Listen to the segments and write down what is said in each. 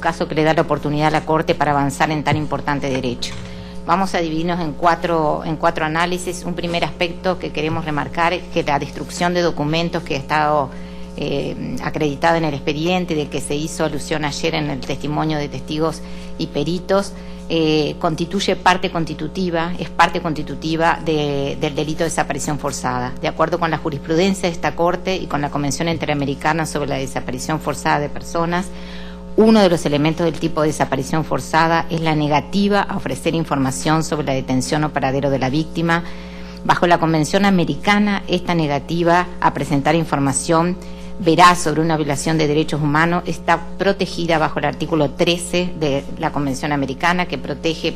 caso que le da la oportunidad a la Corte para avanzar en tan importante derecho. Vamos a dividirnos en cuatro análisis. Un primer aspecto que queremos remarcar es que la destrucción de documentos que ha estado acreditada en el expediente, de que se hizo alusión ayer en el testimonio de testigos y peritos, constituye parte constitutiva, es parte constitutiva del delito de desaparición forzada. De acuerdo con la jurisprudencia de esta Corte y con la Convención Interamericana sobre la Desaparición Forzada de Personas, uno de los elementos del tipo de desaparición forzada es la negativa a ofrecer información sobre la detención o paradero de la víctima. Bajo la Convención Americana, esta negativa a presentar información veraz sobre una violación de derechos humanos está protegida bajo el artículo 13 de la Convención Americana, que protege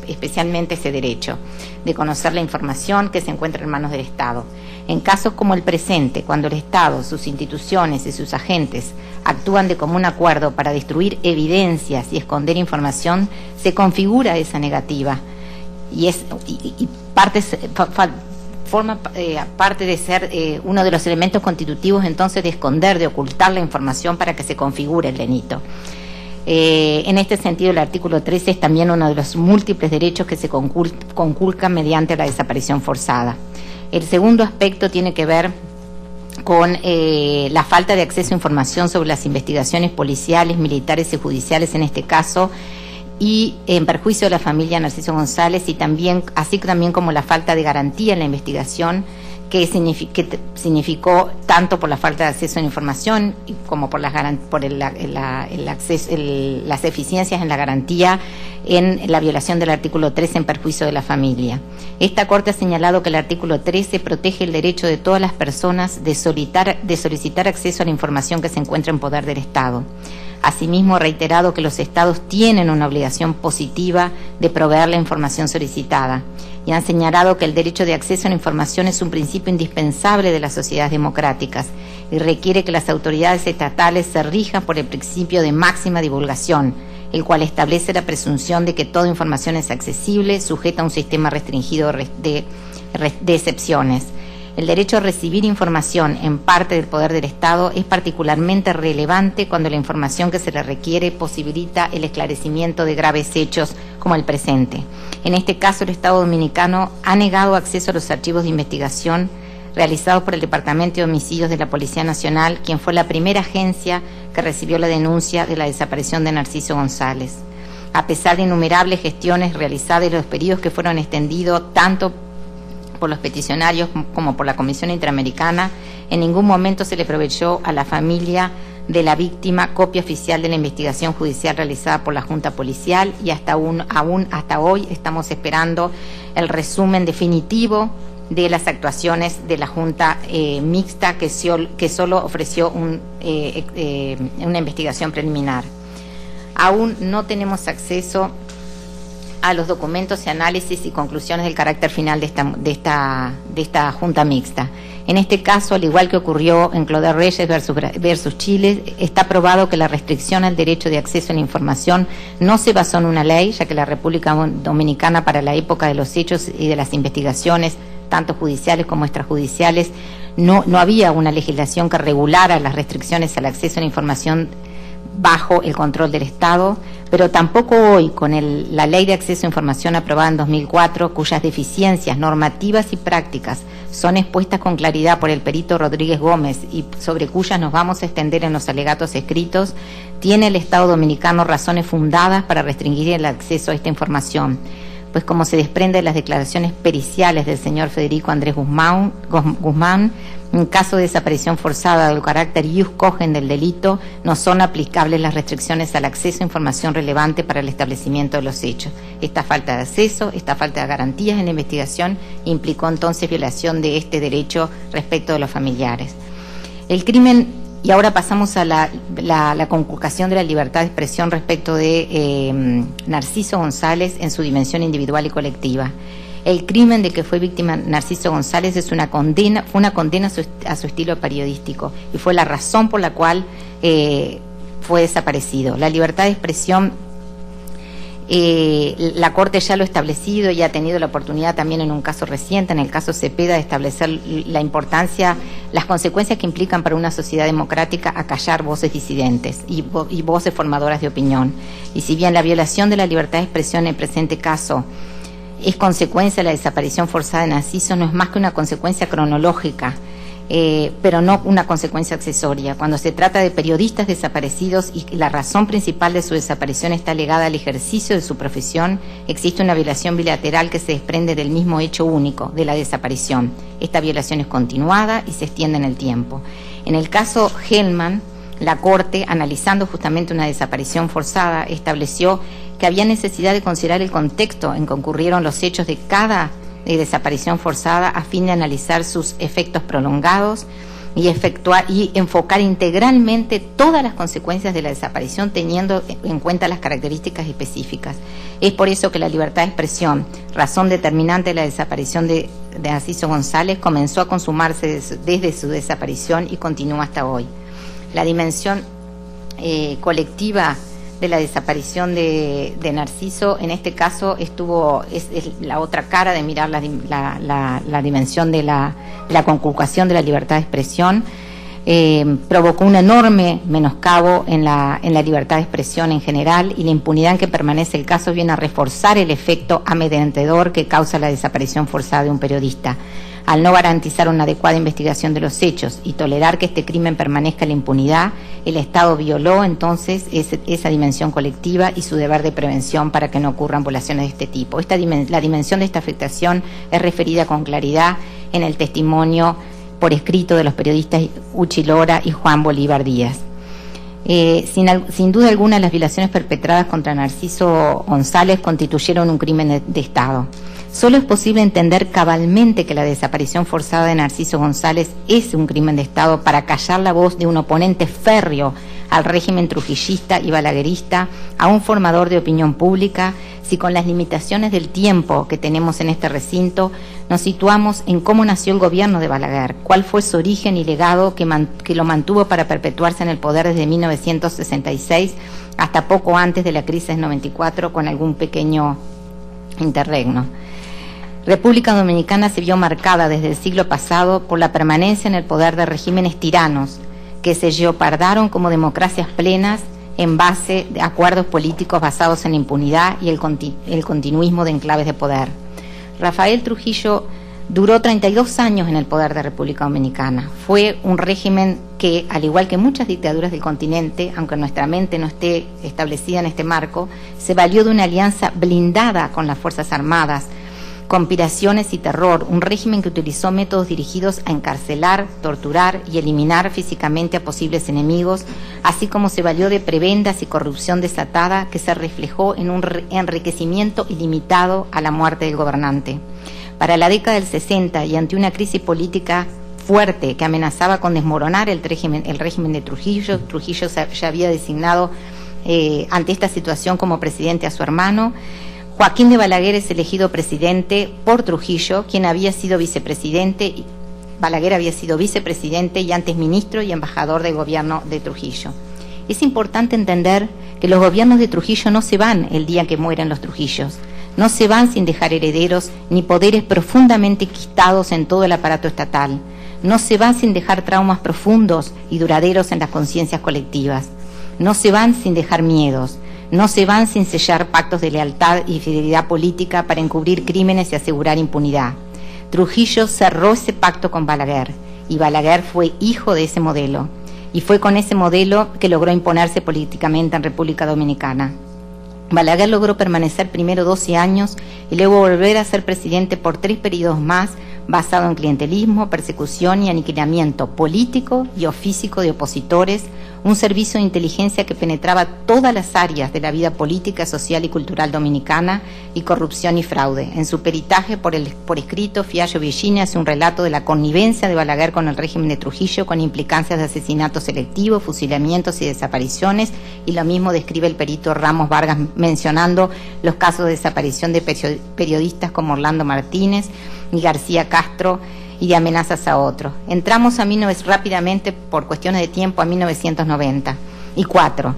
especialmente ese derecho de conocer la información que se encuentra en manos del Estado. En casos como el presente, cuando el Estado, sus instituciones y sus agentes actúan de común acuerdo para destruir evidencias y esconder información, se configura esa negativa forma parte de ser uno de los elementos constitutivos entonces de esconder, de ocultar la información para que se configure el delito. En este sentido, el artículo 13 es también uno de los múltiples derechos que se conculcan mediante la desaparición forzada. El segundo aspecto tiene que ver con la falta de acceso a información sobre las investigaciones policiales, militares y judiciales en este caso, y en perjuicio de la familia Narciso González, y también, así también como la falta de garantía en la investigación que significó tanto por la falta de acceso a la información como por las eficiencias en la garantía en la violación del artículo 13 en perjuicio de la familia. Esta Corte ha señalado que el artículo 13 protege el derecho de todas las personas de solicitar acceso a la información que se encuentra en poder del Estado. Asimismo, ha reiterado que los Estados tienen una obligación positiva de proveer la información solicitada, y han señalado que el derecho de acceso a la información es un principio indispensable de las sociedades democráticas y requiere que las autoridades estatales se rijan por el principio de máxima divulgación, el cual establece la presunción de que toda información es accesible, sujeta a un sistema restringido de excepciones. El derecho a recibir información en parte del poder del Estado es particularmente relevante cuando la información que se le requiere posibilita el esclarecimiento de graves hechos como el presente. En este caso, el Estado dominicano ha negado acceso a los archivos de investigación realizados por el Departamento de Homicidios de la Policía Nacional, quien fue la primera agencia que recibió la denuncia de la desaparición de Narciso González. A pesar de innumerables gestiones realizadas y los pedidos que fueron extendidos tanto por los peticionarios como por la Comisión Interamericana, en ningún momento se le proveyó a la familia de la víctima copia oficial de la investigación judicial realizada por la Junta Policial, y hasta hoy estamos esperando el resumen definitivo de las actuaciones de la Junta Mixta, que solo ofreció una investigación preliminar. Aún no tenemos acceso a los documentos y análisis y conclusiones del carácter final de esta Junta Mixta. En este caso, al igual que ocurrió en Claudel Reyes versus Chile, está probado que la restricción al derecho de acceso a la información no se basó en una ley, ya que la República Dominicana, para la época de los hechos y de las investigaciones, tanto judiciales como extrajudiciales, no había una legislación que regulara las restricciones al acceso a la información bajo el control del Estado, pero tampoco hoy, con la Ley de Acceso a Información aprobada en 2004, cuyas deficiencias normativas y prácticas son expuestas con claridad por el perito Rodríguez Gómez y sobre cuyas nos vamos a extender en los alegatos escritos, tiene el Estado dominicano razones fundadas para restringir el acceso a esta información, pues como se desprende de las declaraciones periciales del señor Federico Andrés Guzmán, en caso de desaparición forzada del carácter ius cogen del delito, no son aplicables las restricciones al acceso a información relevante para el establecimiento de los hechos. Esta falta de acceso, esta falta de garantías en la investigación implicó entonces violación de este derecho respecto de los familiares. El crimen, y ahora pasamos a la conculcación de la libertad de expresión respecto de Narciso González en su dimensión individual y colectiva. El crimen de que fue víctima Narciso González fue una condena a su estilo periodístico y fue la razón por la cual fue desaparecido. La libertad de expresión La Corte ya lo ha establecido y ha tenido la oportunidad también en un caso reciente, en el caso Cepeda, de establecer la importancia, las consecuencias que implican para una sociedad democrática acallar voces disidentes y voces formadoras de opinión. Y si bien la violación de la libertad de expresión en el presente caso es consecuencia de la desaparición forzada de Narciso, no es más que una consecuencia cronológica, pero no una consecuencia accesoria. Cuando se trata de periodistas desaparecidos y la razón principal de su desaparición está ligada al ejercicio de su profesión, existe una violación bilateral que se desprende del mismo hecho único, de la desaparición. Esta violación es continuada y se extiende en el tiempo. En el caso Hellman, la Corte, analizando justamente una desaparición forzada, estableció que había necesidad de considerar el contexto en que ocurrieron los hechos de cada desaparición forzada a fin de analizar sus efectos prolongados y enfocar integralmente todas las consecuencias de la desaparición teniendo en cuenta las características específicas. Es por eso que la libertad de expresión, razón determinante de la desaparición de Narciso González, comenzó a consumarse desde su desaparición y continúa hasta hoy. La dimensión colectiva de la desaparición de Narciso, en este caso es la otra cara de mirar la dimensión de la conculcación de la libertad de expresión. Provocó un enorme menoscabo en la libertad de expresión en general, y la impunidad en que permanece el caso viene a reforzar el efecto amedrentador que causa la desaparición forzada de un periodista. Al no garantizar una adecuada investigación de los hechos y tolerar que este crimen permanezca en la impunidad, el Estado violó entonces esa dimensión colectiva y su deber de prevención para que no ocurran violaciones de este tipo. La dimensión de esta afectación es referida con claridad en el testimonio por escrito de los periodistas Uchi Lora y Juan Bolívar Díaz. Sin duda alguna, las violaciones perpetradas contra Narciso González constituyeron un crimen de Estado. Solo es posible entender cabalmente que la desaparición forzada de Narciso González es un crimen de Estado para callar la voz de un oponente férreo al régimen trujillista y balaguerista, a un formador de opinión pública, si con las limitaciones del tiempo que tenemos en este recinto nos situamos en cómo nació el gobierno de Balaguer, cuál fue su origen y legado que lo mantuvo para perpetuarse en el poder desde 1966 hasta poco antes de la crisis del 94, con algún pequeño interregno. República Dominicana se vio marcada desde el siglo pasado por la permanencia en el poder de regímenes tiranos que se lleopardaron como democracias plenas en base de acuerdos políticos basados en la impunidad y el continuismo de enclaves de poder. Rafael Trujillo duró 32 años en el poder de República Dominicana. Fue un régimen que, al igual que muchas dictaduras del continente, aunque nuestra mente no esté establecida en este marco, se valió de una alianza blindada con las Fuerzas Armadas, conspiraciones y terror, un régimen que utilizó métodos dirigidos a encarcelar, torturar y eliminar físicamente a posibles enemigos, así como se valió de prebendas y corrupción desatada que se reflejó en un enriquecimiento ilimitado a la muerte del gobernante. Para la década del 60 y ante una crisis política fuerte que amenazaba con desmoronar el régimen de Trujillo, Trujillo ya había designado ante esta situación como presidente a su hermano. Joaquín de Balaguer es elegido presidente por Trujillo, quien había sido vicepresidente. Balaguer había sido vicepresidente y antes ministro y embajador del gobierno de Trujillo. Es importante entender que los gobiernos de Trujillo no se van el día que mueren los Trujillos, no se van sin dejar herederos ni poderes profundamente enquistados en todo el aparato estatal, no se van sin dejar traumas profundos y duraderos en las conciencias colectivas, no se van sin dejar miedos, no se van sin sellar pactos de lealtad y fidelidad política para encubrir crímenes y asegurar impunidad. Trujillo cerró ese pacto con Balaguer y Balaguer fue hijo de ese modelo, y fue con ese modelo que logró imponerse políticamente en República Dominicana. Balaguer logró permanecer primero 12 años y luego volver a ser presidente por 3 periodos más, basado en clientelismo, persecución y aniquilamiento político y o físico de opositores, un servicio de inteligencia que penetraba todas las áreas de la vida política, social y cultural dominicana, y corrupción y fraude. En su peritaje por escrito, Fiallo Virginia hace un relato de la connivencia de Balaguer con el régimen de Trujillo, con implicancias de asesinatos selectivos, fusilamientos y desapariciones, y lo mismo describe el perito Ramos Vargas, mencionando los casos de desaparición de periodistas como Orlando Martínez y García Castro, y de amenazas a otros. Entramos rápidamente, por cuestiones de tiempo, a 1994.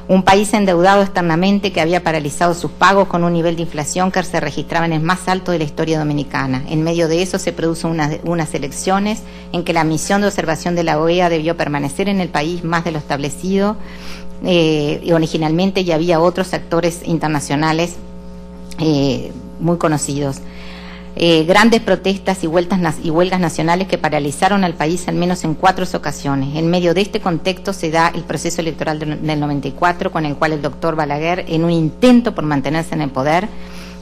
Un país endeudado externamente que había paralizado sus pagos con un nivel de inflación que se registraba en el más alto de la historia dominicana. En medio de eso se producen unas elecciones en que la misión de observación de la OEA debió permanecer en el país más de lo establecido. Originalmente ya había otros actores internacionales muy conocidos. Grandes protestas y huelgas nacionales que paralizaron al país al menos en 4 ocasiones. En medio de este contexto se da el proceso electoral del 94, con el cual el doctor Balaguer, en un intento por mantenerse en el poder,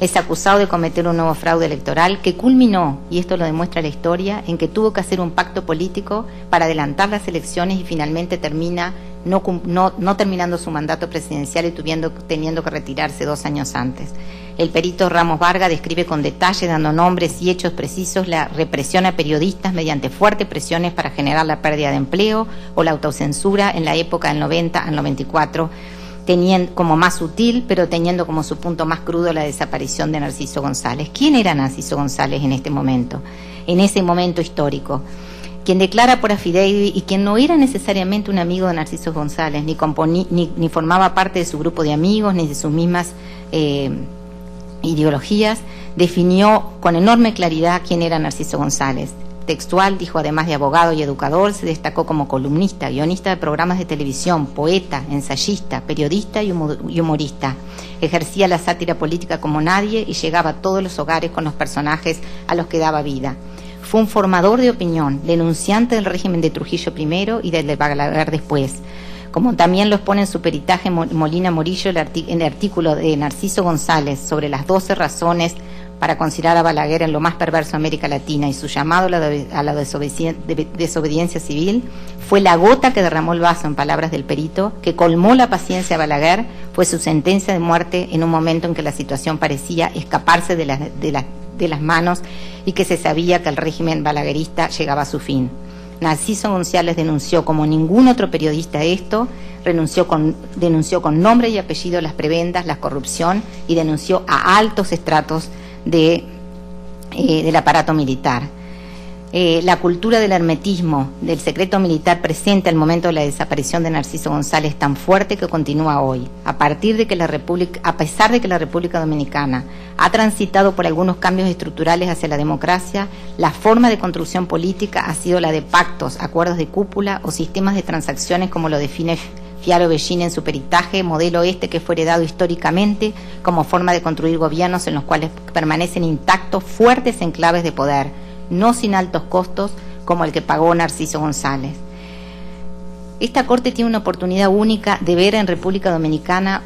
es acusado de cometer un nuevo fraude electoral que culminó, y esto lo demuestra la historia, en que tuvo que hacer un pacto político para adelantar las elecciones y finalmente termina no terminando su mandato presidencial y teniendo que retirarse 2 años antes. El perito Ramos Vargas describe con detalle, dando nombres y hechos precisos, la represión a periodistas mediante fuertes presiones para generar la pérdida de empleo o la autocensura en la época del 90 al 94, teniendo como más sutil, pero teniendo como su punto más crudo la desaparición de Narciso González. ¿Quién era Narciso González en este momento, en ese momento histórico? Quien declara por affidavit y quien no era necesariamente un amigo de Narciso González, ni formaba parte de su grupo de amigos, ni de sus mismas ideologías, definió con enorme claridad quién era Narciso González. Textual, dijo, además de abogado y educador, se destacó como columnista, guionista de programas de televisión, poeta, ensayista, periodista y humorista. Ejercía la sátira política como nadie y llegaba a todos los hogares con los personajes a los que daba vida. Fue un formador de opinión, denunciante del régimen de Trujillo primero y del de Balaguer después. Como también lo expone en su peritaje Molina Morillo en el artículo de Narciso González sobre las 12 razones para considerar a Balaguer en lo más perverso de América Latina y su llamado a la desobediencia civil, fue la gota que derramó el vaso, en palabras del perito, que colmó la paciencia de Balaguer, fue su sentencia de muerte en un momento en que la situación parecía escaparse de las manos y que se sabía que el régimen balaguerista llegaba a su fin. Narciso González denunció como ningún otro periodista esto, denunció con nombre y apellido las prebendas, la corrupción, y denunció a altos estratos del aparato militar. La cultura del hermetismo, del secreto militar presente al momento de la desaparición de Narciso González tan fuerte que continúa hoy, a pesar de que la República Dominicana ha transitado por algunos cambios estructurales hacia la democracia, la forma de construcción política ha sido la de pactos, acuerdos de cúpula o sistemas de transacciones, como lo define Fialo Bellini en su peritaje, modelo que fue heredado históricamente como forma de construir gobiernos en los cuales permanecen intactos fuertes enclaves de poder, no sin altos costos como el que pagó Narciso González. Esta Corte tiene una oportunidad única de ver en República Dominicana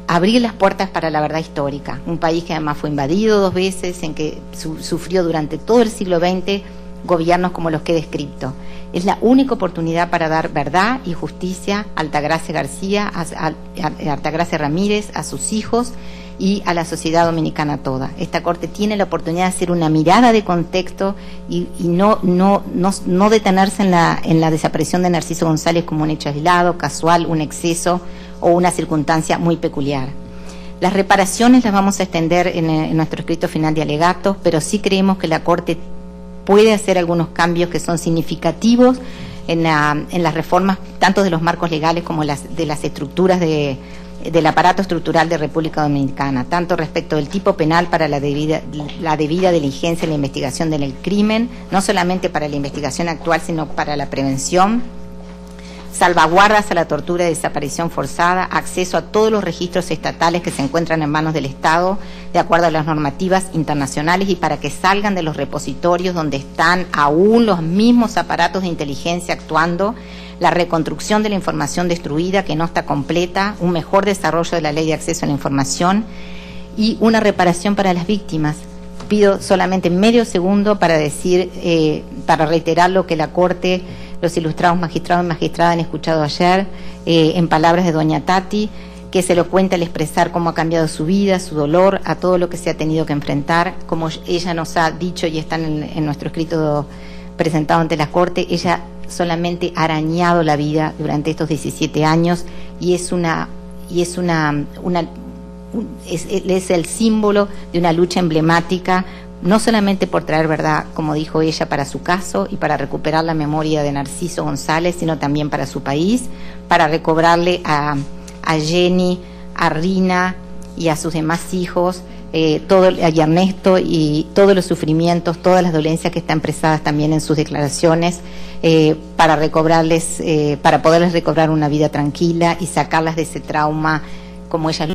abrir las puertas para la verdad histórica, un país que además fue invadido 2 veces, en que sufrió durante todo el siglo XX gobiernos como los que he descrito. Es la única oportunidad para dar verdad y justicia a Altagracia García, a Altagracia Ramírez, a sus hijos y a la sociedad dominicana toda. Esta Corte tiene la oportunidad de hacer una mirada de contexto y no detenerse en la desaparición de Narciso González como un hecho aislado, casual, un exceso o una circunstancia muy peculiar. Las reparaciones las vamos a extender en nuestro escrito final de alegatos, pero sí creemos que la Corte puede hacer algunos cambios que son significativos en las reformas, tanto de los marcos legales como de las estructuras del aparato estructural de República Dominicana, tanto respecto del tipo penal para la debida diligencia en la investigación del crimen, no solamente para la investigación actual, sino para la prevención, salvaguardas a la tortura y desaparición forzada, acceso a todos los registros estatales que se encuentran en manos del Estado, de acuerdo a las normativas internacionales, y para que salgan de los repositorios donde están aún los mismos aparatos de inteligencia actuando, la reconstrucción de la información destruida que no está completa, un mejor desarrollo de la ley de acceso a la información y una reparación para las víctimas. Pido solamente medio segundo para para reiterar lo que la Corte, los ilustrados magistrados y magistradas han escuchado ayer, en palabras de doña Tati, que es elocuente al expresar cómo ha cambiado su vida, su dolor, a todo lo que se ha tenido que enfrentar. Como ella nos ha dicho y está en nuestro escrito presentado ante la Corte, ella solamente ha arañado la vida durante estos 17 años y es el símbolo de una lucha emblemática, no solamente por traer verdad, como dijo ella, para su caso y para recuperar la memoria de Narciso González, sino también para su país, para recobrarle a a Jenny, a Rina y a sus demás hijos, y Ernesto, y todos los sufrimientos, todas las dolencias que están expresadas también en sus declaraciones, para recobrarles, para poderles recobrar una vida tranquila y sacarlas de ese trauma como ellas